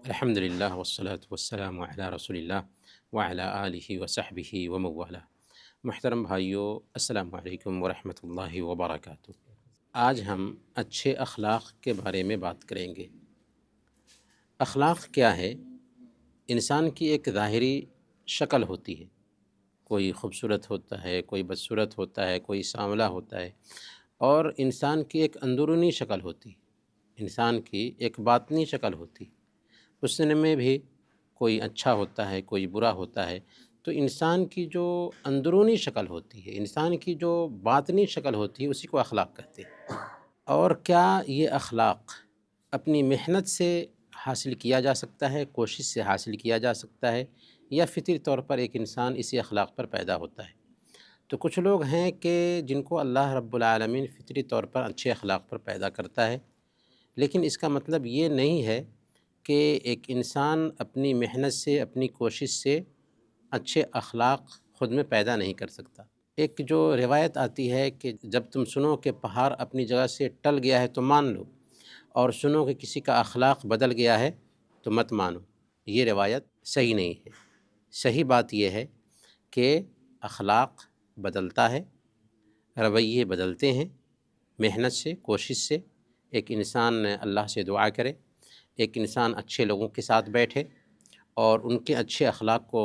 الحمد للہ والصلاة والسلام علی رسول اللہ وعلی آلہ وصحبہ ومن والہ۔ محترم بھائیو، السلام علیکم ورحمۃ اللہ وبرکاتہ۔ آج ہم اچھے اخلاق کے بارے میں بات کریں گے۔ اخلاق کیا ہے؟ انسان کی ایک ظاہری شکل ہوتی ہے، کوئی خوبصورت ہوتا ہے، کوئی بدصورت ہوتا ہے، کوئی سانولا ہوتا ہے، اور انسان کی ایک اندرونی شکل ہوتی ہے، انسان کی ایک باطنی شکل ہوتی ہے۔ اس میں بھی کوئی اچھا ہوتا ہے، کوئی برا ہوتا ہے۔ تو انسان کی جو اندرونی شکل ہوتی ہے، انسان کی جو باطنی شکل ہوتی ہے، اسی کو اخلاق کہتے ہیں۔ اور کیا یہ اخلاق اپنی محنت سے حاصل کیا جا سکتا ہے، کوشش سے حاصل کیا جا سکتا ہے، یا فطری طور پر ایک انسان اسی اخلاق پر پیدا ہوتا ہے؟ تو کچھ لوگ ہیں کہ جن کو اللہ رب العالمین فطری طور پر اچھے اخلاق پر پیدا کرتا ہے، لیکن اس کا مطلب یہ نہیں ہے کہ ایک انسان اپنی محنت سے، اپنی کوشش سے اچھے اخلاق خود میں پیدا نہیں کر سکتا۔ ایک جو روایت آتی ہے کہ جب تم سنو کہ پہاڑ اپنی جگہ سے ٹل گیا ہے تو مان لو، اور سنو کہ کسی کا اخلاق بدل گیا ہے تو مت مانو، یہ روایت صحیح نہیں ہے۔ صحیح بات یہ ہے کہ اخلاق بدلتا ہے، رویے بدلتے ہیں، محنت سے، کوشش سے۔ ایک انسان اللہ سے دعا کرے، ایک انسان اچھے لوگوں کے ساتھ بیٹھے اور ان کے اچھے اخلاق کو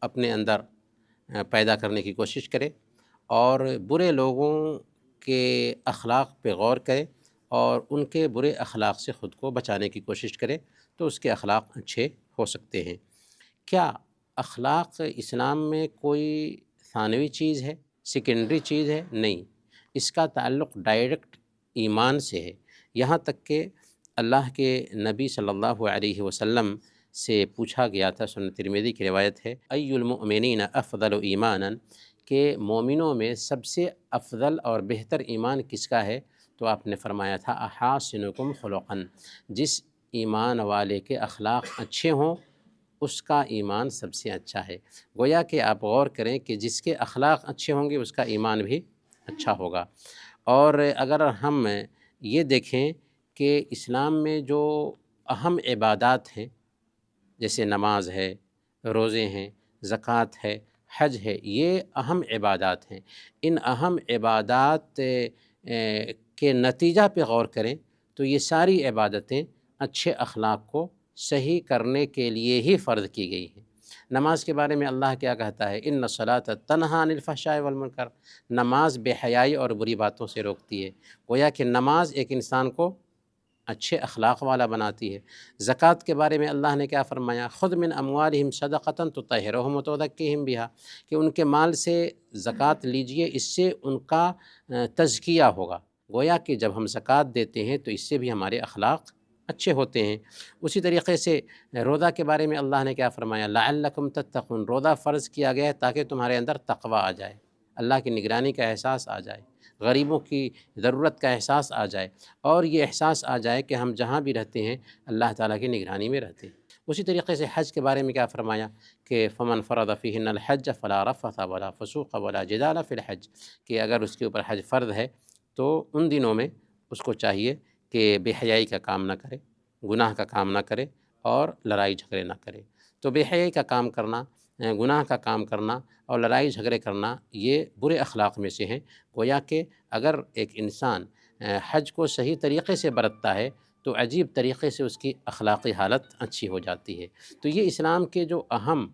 اپنے اندر پیدا کرنے کی کوشش کرے، اور برے لوگوں کے اخلاق پہ غور کرے اور ان کے برے اخلاق سے خود کو بچانے کی کوشش کرے، تو اس کے اخلاق اچھے ہو سکتے ہیں۔ کیا اخلاق اسلام میں کوئی ثانوی چیز ہے، سیکنڈری چیز ہے؟ نہیں، اس کا تعلق ڈائریکٹ ایمان سے ہے۔ یہاں تک کہ اللہ کے نبی صلی اللہ علیہ وسلم سے پوچھا گیا تھا، سنن ترمذی کی روایت ہے، ای المؤمنین افضل ایمانا، کہ مومنوں میں سب سے افضل اور بہتر ایمان کس کا ہے؟ تو آپ نے فرمایا تھا احاسنکم خلقا، جس ایمان والے کے اخلاق اچھے ہوں اس کا ایمان سب سے اچھا ہے۔ گویا کہ آپ غور کریں کہ جس کے اخلاق اچھے ہوں گے اس کا ایمان بھی اچھا ہوگا۔ اور اگر ہم یہ دیکھیں کہ اسلام میں جو اہم عبادات ہیں، جیسے نماز ہے، روزے ہیں، زکوٰۃ ہے، حج ہے، یہ اہم عبادات ہیں۔ ان اہم عبادات کے نتیجہ پہ غور کریں تو یہ ساری عبادتیں اچھے اخلاق کو صحیح کرنے کے لیے ہی فرض کی گئی ہیں۔ نماز کے بارے میں اللہ کیا کہتا ہے؟ ان الصلاۃ تنہی عن الفحشاء والمنکر، نماز بے حیائی اور بری باتوں سے روکتی ہے۔ گویا کہ نماز ایک انسان کو اچھے اخلاق والا بناتی ہے۔ زکوٰۃ کے بارے میں اللہ نے کیا فرمایا؟ خذ من اموالہم صدقۃ تطہرہم وتزکیہم بہا، کہ ان کے مال سے زکوٰۃ لیجئے، اس سے ان کا تزکیہ ہوگا۔ گویا کہ جب ہم زکوٰۃ دیتے ہیں تو اس سے بھی ہمارے اخلاق اچھے ہوتے ہیں۔ اسی طریقے سے روزہ کے بارے میں اللہ نے کیا فرمایا؟ لعلکم تتقون، روزہ فرض کیا گیا ہے تاکہ تمہارے اندر تقوی آ جائے، اللہ کی نگرانی کا احساس آ جائے، غریبوں کی ضرورت کا احساس آ جائے، اور یہ احساس آ جائے کہ ہم جہاں بھی رہتے ہیں اللہ تعالیٰ کی نگرانی میں رہتے ہیں۔ اسی طریقے سے حج کے بارے میں کیا فرمایا کہ فمن فرض فیہن الحج فلا رفث ولا فسوق ولا جدال فی الحج، کہ اگر اس کے اوپر حج فرض ہے تو ان دنوں میں اس کو چاہیے کہ بے حیائی کا کام نہ کرے، گناہ کا کام نہ کرے، اور لڑائی جھگڑے نہ کرے۔ تو بے حیائی کا کام کرنا، گناہ کا کام کرنا اور لڑائی جھگڑے کرنا یہ برے اخلاق میں سے ہیں۔ گویا کہ اگر ایک انسان حج کو صحیح طریقے سے برتتا ہے تو عجیب طریقے سے اس کی اخلاقی حالت اچھی ہو جاتی ہے۔ تو یہ اسلام کے جو اہم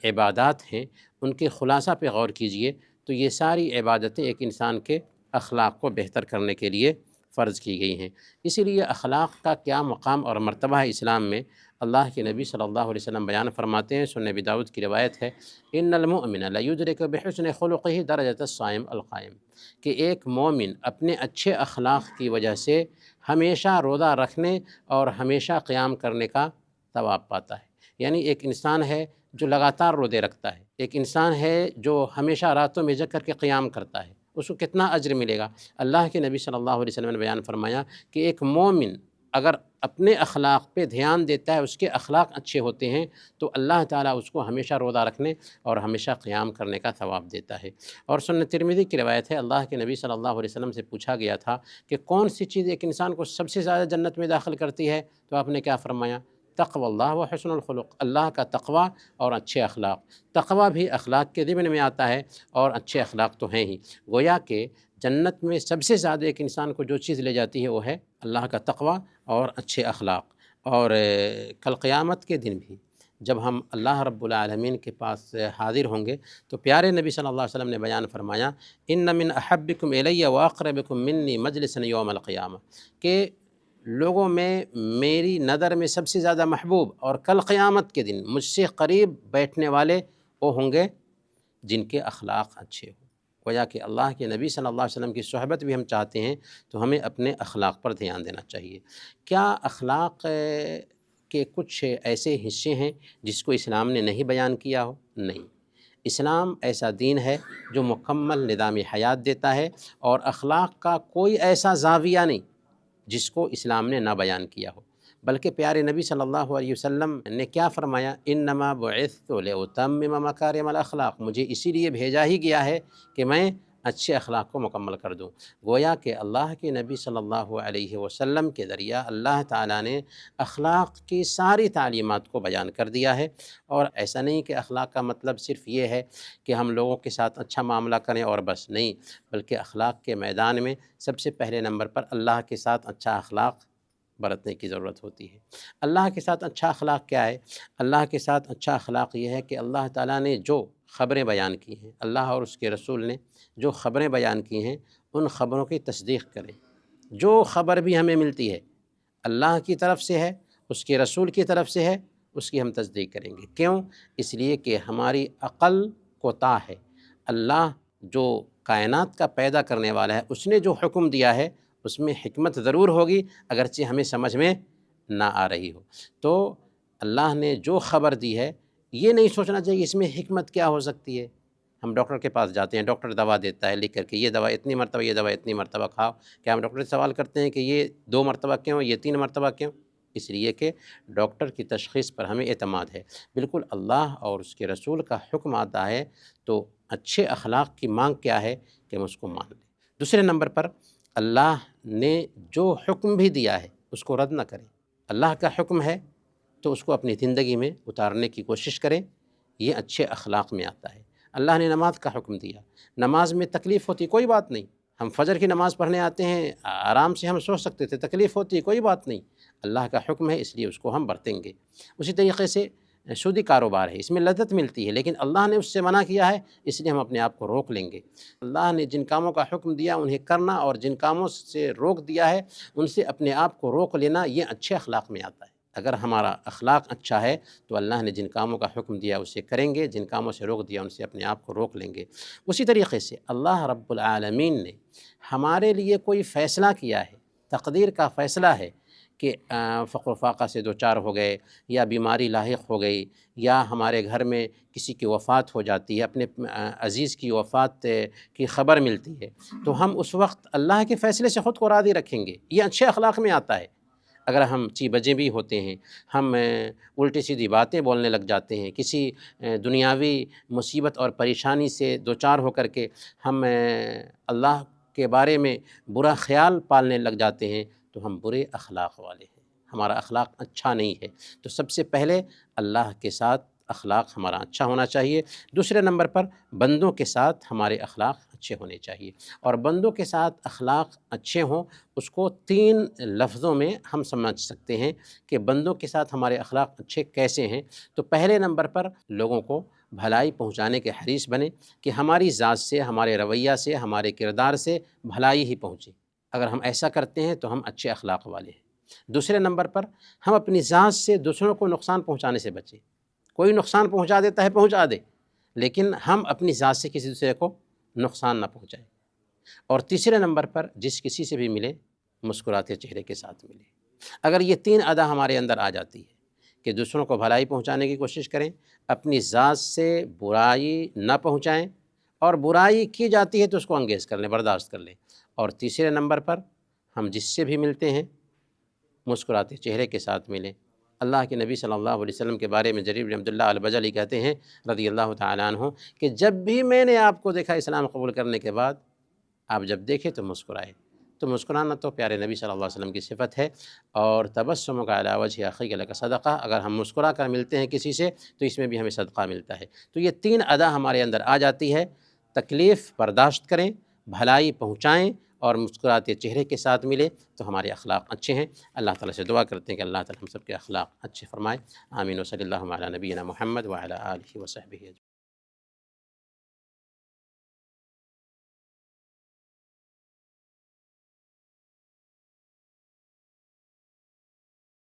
عبادات ہیں ان کے خلاصہ پہ غور کیجئے تو یہ ساری عبادتیں ایک انسان کے اخلاق کو بہتر کرنے کے لیے فرض کی گئی ہیں۔ اسی لیے اخلاق کا کیا مقام اور مرتبہ ہے اسلام میں، اللہ کے نبی صلی اللہ علیہ وسلم بیان فرماتے ہیں، سنن ابی داؤد کی روایت ہے، ان المؤمن لیدرک بحسن خلقہ درجۃ الصائم القائم، کہ ایک مومن اپنے اچھے اخلاق کی وجہ سے ہمیشہ روزہ رکھنے اور ہمیشہ قیام کرنے کا ثواب پاتا ہے۔ یعنی ایک انسان ہے جو لگاتار روزے رکھتا ہے، ایک انسان ہے جو ہمیشہ راتوں میں جگ کر کے قیام کرتا ہے، اس کو کتنا اجر ملے گا؟ اللہ کے نبی صلی اللہ علیہ وسلم نے بیان فرمایا کہ ایک مومن اگر اپنے اخلاق پہ دھیان دیتا ہے، اس کے اخلاق اچھے ہوتے ہیں، تو اللہ تعالیٰ اس کو ہمیشہ روزہ رکھنے اور ہمیشہ قیام کرنے کا ثواب دیتا ہے۔ اور سنن ترمذی کی روایت ہے، اللہ کے نبی صلی اللہ علیہ وسلم سے پوچھا گیا تھا کہ کون سی چیز ایک انسان کو سب سے زیادہ جنت میں داخل کرتی ہے؟ تو آپ نے کیا فرمایا؟ تقوی اللہ و حسن الخلق، اللہ کا تقوی اور اچھے اخلاق۔ تقوی بھی اخلاق کے ضمن میں آتا ہے اور اچھے اخلاق تو ہیں ہی۔ گویا کہ جنت میں سب سے زیادہ ایک انسان کو جو چیز لے جاتی ہے وہ ہے اللہ کا تقوی اور اچھے اخلاق۔ اور کل قیامت کے دن بھی جب ہم اللہ رب العالمین کے پاس حاضر ہوں گے تو پیارے نبی صلی اللہ علیہ وسلم نے بیان فرمایا، ان من احبکم الی واقربکم منی مجلسا یوم القیامہ، کہ لوگوں میں میری نظر میں سب سے زیادہ محبوب اور کل قیامت کے دن مجھ سے قریب بیٹھنے والے وہ ہوں گے جن کے اخلاق اچھے ہوں۔ گویا کہ اللہ کے نبی صلی اللہ علیہ وسلم کی صحبت بھی ہم چاہتے ہیں تو ہمیں اپنے اخلاق پر دھیان دینا چاہیے۔ کیا اخلاق کے کچھ ایسے حصے ہیں جس کو اسلام نے نہیں بیان کیا ہو؟ نہیں، اسلام ایسا دین ہے جو مکمل نظام حیات دیتا ہے، اور اخلاق کا کوئی ایسا زاویہ نہیں جس کو اسلام نے نہ بیان کیا ہو۔ بلکہ پیارے نبی صلی اللہ علیہ وسلم نے کیا فرمایا، انما بعثت لاتمم مکارم الاخلاق، مجھے اسی لیے بھیجا ہی گیا ہے کہ میں اچھے اخلاق کو مکمل کر دوں۔ گویا کہ اللہ کے نبی صلی اللہ علیہ وسلم کے ذریعہ اللہ تعالیٰ نے اخلاق کی ساری تعلیمات کو بیان کر دیا ہے۔ اور ایسا نہیں کہ اخلاق کا مطلب صرف یہ ہے کہ ہم لوگوں کے ساتھ اچھا معاملہ کریں اور بس، نہیں، بلکہ اخلاق کے میدان میں سب سے پہلے نمبر پر اللہ کے ساتھ اچھا اخلاق برتنے کی ضرورت ہوتی ہے۔ اللہ کے ساتھ اچھا اخلاق کیا ہے؟ اللہ کے ساتھ اچھا اخلاق یہ ہے کہ اللہ تعالیٰ نے جو خبریں بیان کی ہیں، اللہ اور اس کے رسول نے جو خبریں بیان کی ہیں، ان خبروں کی تصدیق کریں۔ جو خبر بھی ہمیں ملتی ہے اللہ کی طرف سے ہے، اس کے رسول کی طرف سے ہے، اس کی ہم تصدیق کریں گے۔ کیوں؟ اس لیے کہ ہماری عقل کوتاہ ہے۔ اللہ جو کائنات کا پیدا کرنے والا ہے، اس نے جو حکم دیا ہے اس میں حکمت ضرور ہوگی، اگرچہ ہمیں سمجھ میں نہ آ رہی ہو۔ تو اللہ نے جو خبر دی ہے یہ نہیں سوچنا چاہیے اس میں حکمت کیا ہو سکتی ہے۔ ہم ڈاکٹر کے پاس جاتے ہیں، ڈاکٹر دوا دیتا ہے لکھ کر کے، یہ دوا اتنی مرتبہ، یہ دوا اتنی مرتبہ کھاؤ۔ کیا ہم ڈاکٹر سے سوال کرتے ہیں کہ یہ 2 مرتبہ کیوں، یہ 3 مرتبہ کیوں؟ اس لیے کہ ڈاکٹر کی تشخیص پر ہمیں اعتماد ہے۔ بالکل اللہ اور اس کے رسول کا حکم آتا ہے تو اچھے اخلاق کی مانگ کیا ہے کہ ہم اس کو مان لیں۔ دوسرے نمبر پر اللہ نے جو حکم بھی دیا ہے اس کو رد نہ کریں۔ اللہ کا حکم ہے تو اس کو اپنی زندگی میں اتارنے کی کوشش کریں، یہ اچھے اخلاق میں آتا ہے۔ اللہ نے نماز کا حکم دیا، نماز میں تکلیف ہوتی کوئی بات نہیں، ہم فجر کی نماز پڑھنے آتے ہیں، آرام سے ہم سو سکتے تھے، تکلیف ہوتی کوئی بات نہیں، اللہ کا حکم ہے اس لیے اس کو ہم برتیں گے۔ اسی طریقے سے سودی کاروبار ہے، اس میں لذت ملتی ہے لیکن اللہ نے اس سے منع کیا ہے، اس لیے ہم اپنے آپ کو روک لیں گے۔ اللہ نے جن کاموں کا حکم دیا انہیں کرنا، اور جن کاموں سے روک دیا ہے ان سے اپنے آپ کو روک لینا، یہ اچھے اخلاق میں آتا ہے۔ اگر ہمارا اخلاق اچھا ہے تو اللہ نے جن کاموں کا حکم دیا اسے کریں گے، جن کاموں سے روک دیا ان سے اپنے آپ کو روک لیں گے۔ اسی طریقے سے اللہ رب العالمین نے ہمارے لیے کوئی فیصلہ کیا ہے، تقدیر کا فیصلہ ہے کہ فقر و فاقہ سے دوچار ہو گئے، یا بیماری لاحق ہو گئی، یا ہمارے گھر میں کسی کی وفات ہو جاتی ہے، اپنے عزیز کی وفات کی خبر ملتی ہے، تو ہم اس وقت اللہ کے فیصلے سے خود کو راضی رکھیں گے، یہ اچھے اخلاق میں آتا ہے۔ اگر ہم بجے بھی ہوتے ہیں، ہم الٹی سیدھی باتیں بولنے لگ جاتے ہیں، کسی دنیاوی مصیبت اور پریشانی سے دوچار ہو کر کے ہم اللہ کے بارے میں برا خیال پالنے لگ جاتے ہیں، تو ہم برے اخلاق والے ہیں، ہمارا اخلاق اچھا نہیں ہے۔ تو سب سے پہلے اللہ کے ساتھ اخلاق ہمارا اچھا ہونا چاہیے۔ دوسرے نمبر پر بندوں کے ساتھ ہمارے اخلاق اچھے ہونے چاہیے، اور بندوں کے ساتھ اخلاق اچھے ہوں اس کو 3 لفظوں میں ہم سمجھ سکتے ہیں کہ بندوں کے ساتھ ہمارے اخلاق اچھے کیسے ہیں۔ تو پہلے نمبر پر لوگوں کو بھلائی پہنچانے کے حریص بنیں کہ ہماری ذات سے، ہمارے رویہ سے، ہمارے کردار سے بھلائی ہی پہنچے۔ اگر ہم ایسا کرتے ہیں تو ہم اچھے اخلاق والے ہیں۔ دوسرے نمبر پر ہم اپنی ذات سے دوسروں کو نقصان پہنچانے سے بچیں۔ کوئی نقصان پہنچا دیتا ہے پہنچا دے، لیکن ہم اپنی ذات سے کسی دوسرے کو نقصان نہ پہنچائیں۔ اور تیسرے نمبر پر جس کسی سے بھی ملے مسکراتے چہرے کے ساتھ ملے۔ اگر یہ 3 ادا ہمارے اندر آ جاتی ہے کہ دوسروں کو بھلائی پہنچانے کی کوشش کریں، اپنی ذات سے برائی نہ پہنچائیں، اور برائی کی جاتی ہے تو اس کو انگیز کر لیں، برداشت کر لیں، اور تیسرے نمبر پر ہم جس سے بھی ملتے ہیں مسکراتے چہرے کے ساتھ ملیں۔ اللہ کے نبی صلی اللہ علیہ وسلم کے بارے میں جریر بن عبداللہ البجلی کہتے ہیں رضی اللہ تعالیٰ عنہ کہ جب بھی میں نے آپ کو دیکھا اسلام قبول کرنے کے بعد، آپ جب دیکھیں تو مسکرائے، تو مسکرانا تو پیارے نبی صلی اللہ علیہ وسلم کی صفت ہے، اور تبسمک علی وجہ اخیک لک صدقہ، اگر ہم مسکرا کر ملتے ہیں کسی سے تو اس میں بھی ہمیں صدقہ ملتا ہے۔ تو یہ 3 ادا ہمارے اندر آ جاتی ہے، تکلیف برداشت کریں، بھلائی پہنچائیں اور مسکراتے چہرے کے ساتھ ملے تو ہمارے اخلاق اچھے ہیں۔ اللہ تعالیٰ سے دعا کرتے ہیں کہ اللہ تعالیٰ ہم سب کے اخلاق اچھے فرمائے۔ آمین و صلی اللہ علی نبینا محمد وعلی آلہ وصحبہ اجمعین۔